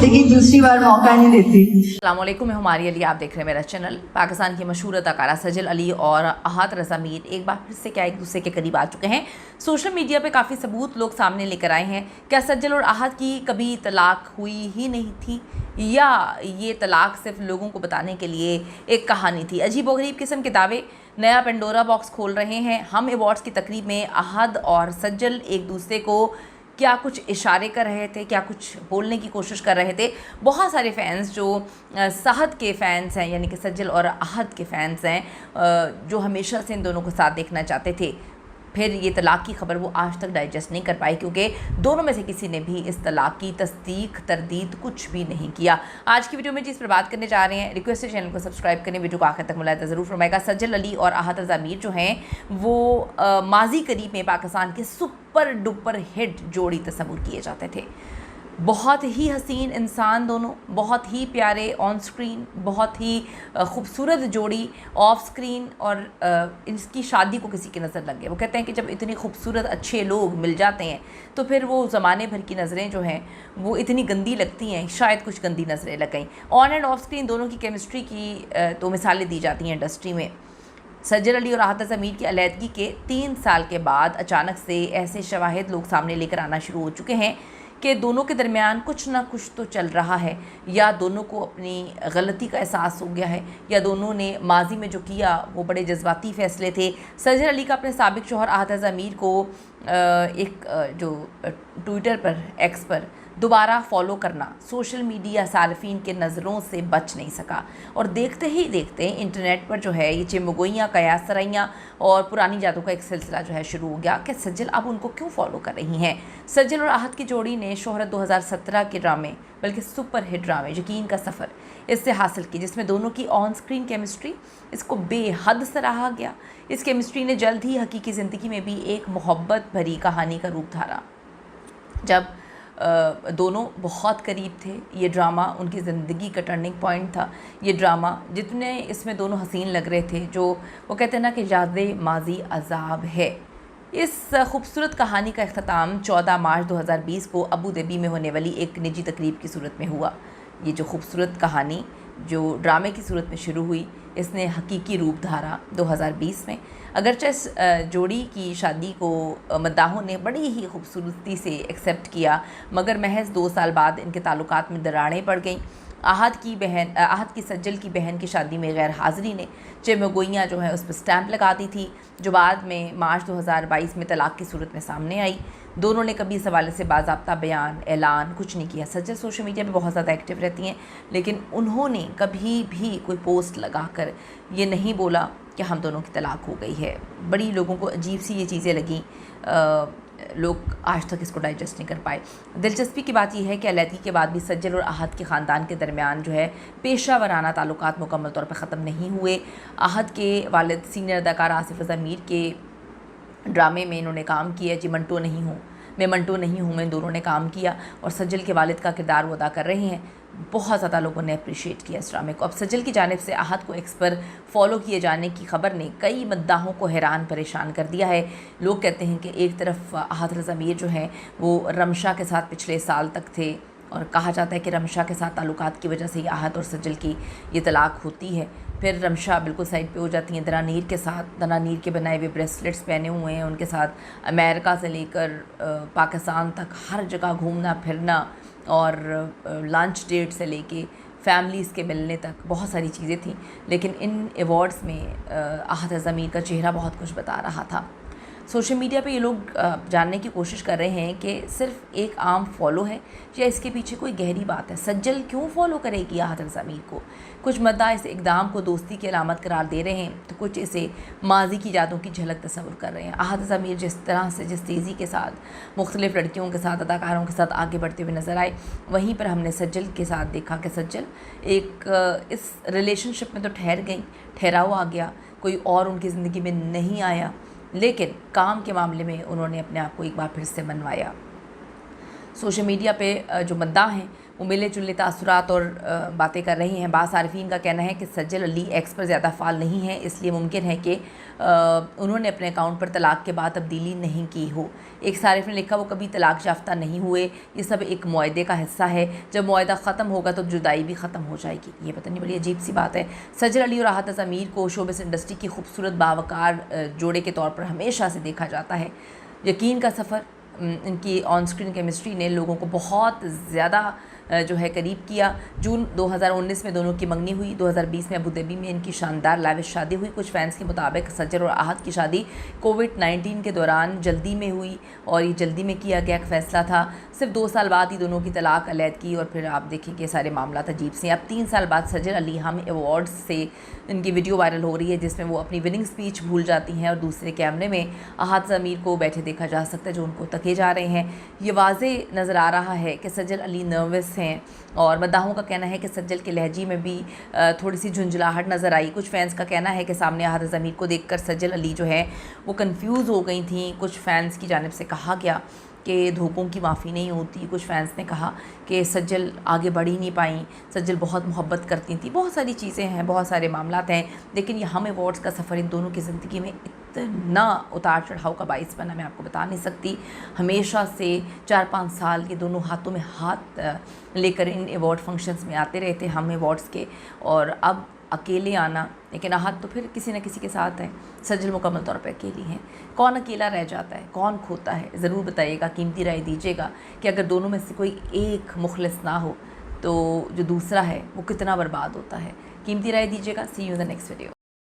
लेकिन दूसरी बार मौका नहीं देती। अस्सलामुअलैकुम, मैं हमारी अली, आप देख रहे हैं मेरा चैनल। पाकिस्तान की मशहूर अदाकारा सजल अली और अहात रज़ा मीर एक बार फिर से क्या एक दूसरे के करीब आ चुके हैं। सोशल मीडिया पे काफ़ी सबूत लोग सामने लेकर आए हैं। क्या सजल और अहात की कभी तलाक हुई ही नहीं थी, या ये तलाक सिर्फ लोगों को बताने के लिए एक कहानी थी? अजीबोगरीब किस्म के दावे नया पेंडोरा बॉक्स खोल रहे हैं। हम अवार्ड्स की तकरीब में अहाद और सज्जल एक दूसरे को क्या कुछ इशारे कर रहे थे, क्या कुछ बोलने की कोशिश कर रहे थे। बहुत सारे फ़ैन्स जो सहद के फ़ैन्स हैं, यानी कि सज्जल और अहद के फ़ैन्स हैं, जो हमेशा से इन दोनों को साथ देखना चाहते थे, फिर ये तलाक़ की ख़बर वो आज तक डाइजेस्ट नहीं कर पाए, क्योंकि दोनों में से किसी ने भी इस तलाक़ की तस्दीक तरदीद कुछ भी नहीं किया। आज की वीडियो में जिस पर बात करने जा रहे हैं, रिक्वेस्ट है चैनल को सब्सक्राइब करें, वीडियो को आखिर तक मुलाहिज़ा ज़रूर फरमाएगा। सज्जल अली और अहात रज़ा मीर जो हैं वो माजी करीब में पाकिस्तान के सुपर डुपर हिट जोड़ी तस्वुर किए जाते थे। बहुत ही हसीन इंसान दोनों, बहुत ही प्यारे ऑन स्क्रीन, बहुत ही खूबसूरत जोड़ी ऑफ स्क्रीन, और इसकी शादी को किसी की नज़र लग गई। वो कहते हैं कि जब इतनी खूबसूरत अच्छे लोग मिल जाते हैं तो फिर वो ज़माने भर की नज़रें जो हैं वो इतनी गंदी लगती हैं, शायद कुछ गंदी नज़रें लग गई। ऑन एंड ऑफ स्क्रीन दोनों की केमिस्ट्री की तो मिसालें दी जाती हैं इंडस्ट्री में। सज्जल अली और अहात रज़ा मीर की अलहदगी के 3 साल के बाद अचानक से ऐसे शवाहिद लोग सामने लेकर आना शुरू हो चुके हैं कि दोनों के दरमियान कुछ ना कुछ तो चल रहा है, या दोनों को अपनी गलती का एहसास हो गया है, या दोनों ने माजी में जो किया वो बड़े जज्बाती फ़ैसले थे। सज्जल अली का अपने साबिक शौहर अहात रज़ा मीर को जो ट्विटर पर, एक्स पर दोबारा फॉलो करना सोशल मीडिया सार्फिन के नज़रों से बच नहीं सका, और देखते ही देखते इंटरनेट पर जो है ये चिमगोइयाँ, कयासराइयाँ और पुरानी यादों का एक सिलसिला जो है शुरू हो गया कि सज्जल अब उनको क्यों फॉलो कर रही हैं। सज्जल और अहात की जोड़ी ने शोहरत 2017 के ड्रामे, बल्कि सुपर हिट ड्रामे यकीन का सफ़र, इससे हासिल की, जिसमें दोनों की ऑन स्क्रीन केमिस्ट्री, इसको बेहद सराहा गया। इस केमिस्ट्री ने जल्द ही हकीकी ज़िंदगी में भी एक मोहब्बत भरी कहानी का रूप धारा। जब दोनों बहुत करीब थे, ये ड्रामा उनकी ज़िंदगी का टर्निंग पॉइंट था। ये ड्रामा जितने इसमें दोनों हसीन लग रहे थे, जो वो कहते हैं ना कि याद माजी अजाब है। इस खूबसूरत कहानी का अख्ताम 14 मार्च 2020 को अबू धाबी में होने वाली एक निजी तकरीब की सूरत में हुआ। ये जो खूबसूरत कहानी जो ड्रामे की सूरत में शुरू हुई, इसने हकीकी रूप धारा 2020 में। अगरचे इस जोड़ी की शादी को मद्दाहों ने बड़ी ही खूबसूरती से एक्सेप्ट किया, मगर महज 2 साल बाद इनके ताल्लुकात में दरारें पड़ गईं। अहात की सज्जल की बहन की शादी में गैर हाज़िरी ने चिमगोइयाँ जो है उस पर स्टैंप लगा दी थी, जो बाद में मार्च 2022 में तलाक़ की सूरत में सामने आई। दोनों ने कभी इस हवाले से बाज़ाब्ता बयान, ऐलान कुछ नहीं किया। सज्जल सोशल मीडिया पे बहुत ज़्यादा एक्टिव रहती हैं, लेकिन उन्होंने कभी भी कोई पोस्ट लगाकर ये नहीं बोला कि हम दोनों की तलाक़ हो गई है। बड़ी लोगों को अजीब सी ये चीज़ें लगीं, लोग आज तक इसको डाइजेस्ट नहीं कर पाए। दिलचस्पी की बात यह है कि अलहदगी के बाद भी सज्जल और अहात के ख़ानदान के दरमियान जो है पेशा वराना ताल्लुकात मुकम्मल तौर पर ख़त्म नहीं हुए। अहात के वालिद सीनियर अदाकार आसिफ रज़ा मीर के ड्रामे में इन्होंने काम किया, जी मंटो नहीं हूँ मैं, मंटो नहीं हूँ मैं, दोनों ने काम किया, और सज्जल के वालिद का किरदार वो अदा कर रहे हैं। बहुत ज़्यादा लोगों ने अप्रिशिएट किया इस ड्रामे को। अब सज्जल की जानिब से अहात को एक्स पर फॉलो किए जाने की ख़बर ने कई मद्दाहों को हैरान परेशान कर दिया है। लोग कहते हैं कि एक तरफ अहात रज़ा मीर जो हैं वो रमशा के साथ पिछले साल तक थे, और कहा जाता है कि रमशा के साथ ताल्लुकात की वजह से ही अहात और सज्जल की ये तलाक़ होती है। फिर रमशा बिल्कुल साइड पे हो जाती हैं दनानीर के साथ। दनानीर के बनाए हुए ब्रेसलेट्स पहने हुए हैं, उनके साथ अमेरिका से लेकर पाकिस्तान तक हर जगह घूमना फिरना, और लंच डेट से लेके फैमिलीज़ के मिलने तक बहुत सारी चीज़ें थी। लेकिन इन अवार्ड्स में अहात रज़ा मीर का चेहरा बहुत कुछ बता रहा था। सोशल मीडिया पे ये लोग जानने की कोशिश कर रहे हैं कि सिर्फ एक आम फॉलो है, या इसके पीछे कोई गहरी बात है। सज्जल क्यों फॉलो करेगी अहात रज़ा मीर को? कुछ मद्दा इस इक़दाम को दोस्ती की अलामत करार दे रहे हैं, तो कुछ इसे माजी की यादों की झलक तस्वुर कर रहे हैं। अहात रज़ा मीर जिस तरह से, जिस तेज़ी के साथ मुख्तलिफ़ लड़कियों के साथ, अदाकारों के साथ आगे बढ़ते हुए नज़र आए, वहीं पर हमने सज्जल के साथ देखा कि सज्जल एक इस रिलेशनशिप में तो ठहर गई, ठहराव आ गया, कोई और उनकी ज़िंदगी में नहीं आया, लेकिन काम के मामले में उन्होंने अपने आप को एक बार फिर से मनवाया। सोशल मीडिया पे जो मद्दाह हैं वो मिले जुले तासुरात और बातें कर रही हैं। बाज़ आरिफीन का कहना है कि सज्जल अली एक्स पर ज़्यादा फाल नहीं है, इसलिए मुमकिन है कि उन्होंने अपने अकाउंट पर तलाक के बाद तब्दीली नहीं की हो। एक सारिफ ने लिखा वो कभी तलाक याफ्ता नहीं हुए, ये सब एक मुआहदे का हिस्सा है, जब मुआहदा ख़त्म होगा तो जुदाई भी ख़त्म हो जाएगी। ये पता नहीं, बड़ी अजीब सी बात है। सज्जल अली और राहत ज़मीर को शोबिस इंडस्ट्री की खूबसूरत बावकार जोड़े के तौर पर हमेशा से देखा जाता है। यकीन का सफ़र, इनकी ऑन स्क्रीन केमिस्ट्री ने लोगों को बहुत ज़्यादा जो है करीब किया। जून 2019 में दोनों की मंगनी हुई। 2020 में अबू धाबी में इनकी शानदार लाविश शादी हुई। कुछ फैंस के मुताबिक सज्जल और आहत की शादी कोविड-19 के दौरान जल्दी में हुई और ये जल्दी में किया गया एक फ़ैसला था। सिर्फ 2 साल बाद ही दोनों की तलाक अलहदगी और फिर आप देखेंगे सारे मामला अजीब से। अब 3 साल बाद सज्जल अली हम अवार्ड्स से इनकी वीडियो वायरल हो रही है जिसमें वो अपनी विनिंग स्पीच भूल जाती हैं और दूसरे कैमरे में आहत ज़मीर को बैठे देखा जा सकता है जो उनको तके जा रहे हैं। ये वाज़े नज़र आ रहा है कि सज्जल अली नर्वस हैं और मद्दाहों का कहना है कि सज्जल के लहजे में भी थोड़ी सी झुंझलाहट नज़र आई। कुछ फैंस का कहना है कि सामने आहत ज़मीर को देखकर सज्जल अली जो है वो कंफ्यूज हो गई थी। कुछ फैंस की जानिब से कहा गया कि धोखों की माफ़ी नहीं होती। कुछ फैंस ने कहा कि सज्जल आगे बढ़ ही नहीं पाई, सज्जल बहुत मोहब्बत करती थी। बहुत सारी चीज़ें हैं, बहुत सारे मामलात हैं, लेकिन ये हम अवार्ड्स का सफ़र इन दोनों की ज़िंदगी में इतना उतार चढ़ाव का बाइस बना, मैं आपको बता नहीं सकती। हमेशा से 4-5 साल के दोनों हाथों में हाथ लेकर इन अवार्ड फंक्शंस में आते रहे थे हम अवार्ड्स के, और अब अकेले आना, लेकिन आहत तो फिर किसी न किसी के साथ है। सज्जल मुकम्मल तौर पे अकेली हैं। कौन अकेला रह जाता है, कौन खोता है, ज़रूर बताइएगा, कीमती राय दीजिएगा कि अगर दोनों में से कोई एक मुखलिस ना हो तो जो दूसरा है वो कितना बर्बाद होता है। कीमती राय दीजिएगा। See you in the next video.